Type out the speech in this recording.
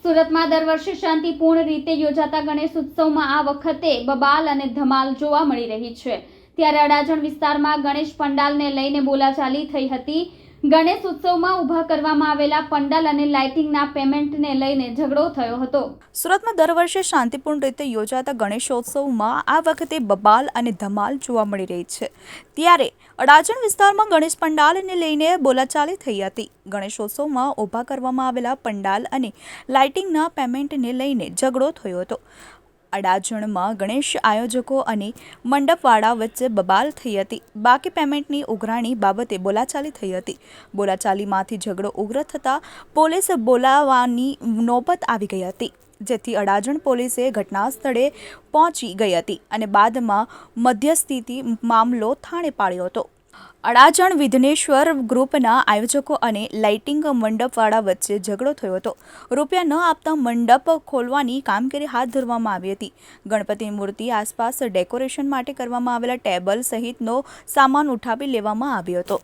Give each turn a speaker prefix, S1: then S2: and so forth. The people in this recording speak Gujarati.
S1: સુરતમાં દર વર્ષે શાંતિપૂર્ણ રીતે યોજાતા ગણેશ ઉત્સવમાં આ વખતે બબાલ અને ધમાલ જોવા મળી રહી છે। ત્યારે અડાજણ વિસ્તારમાં ગણેશ પંડાલને લઈને બોલાચાલી થઈ હતી। ગણેશ ઉત્સવમાં ઊભા કરવામાં આવેલા પંડાલ અને લાઇટિંગના પેમેન્ટને લઈને ઝઘડો થયો હતો।
S2: સુરતમાં દર વર્ષે શાંતિપૂર્ણ રીતે યોજાતા ગણેશોત્સવમાં આ વખતે બબાલ અને ધમાલ જોવા મળી રહી છે। ત્યારે અડાજણ વિસ્તારમાં ગણેશ પંડાલને લઈને બોલાચાલી થઈ હતી। ગણેશોત્સવમાં ઊભા કરવામાં આવેલા પંડાલ અને લાઇટિંગના પેમેન્ટને લઈને ઝઘડો થયો હતો। અડાજણમાં ગણેશ આયોજકો અને મંડપવાળા વચ્ચે બબાલ થઈ હતી। બાકી પેમેન્ટની ઉઘરાણી બાબતે બોલાચાલી થઈ હતી। બોલાચાલીમાંથી ઝઘડો ઉગ્ર થતાં પોલીસ બોલાવવાની નોબત આવી ગઈ હતી, જેથી અડાજણ પોલીસે ઘટના સ્થળે પહોંચી ગઈ હતી અને બાદમાં મધ્યસ્થીથી મામલો થાળે પાડ્યો હતો। અડાજણ વિઘ્નેશ્વર ગ્રુપના આયોજકો અને લાઇટિંગ મંડપવાળા વચ્ચે ઝઘડો થયો હતો। રૂપિયા ન આપતા મંડપ ખોલવાની કામગીરી હાથ ધરવામાં આવી હતી। ગણપતિની મૂર્તિ આસપાસ ડેકોરેશન માટે કરવામાં આવેલા ટેબલ સહિતનો સામાન ઉઠાવી લેવામાં આવ્યો હતો।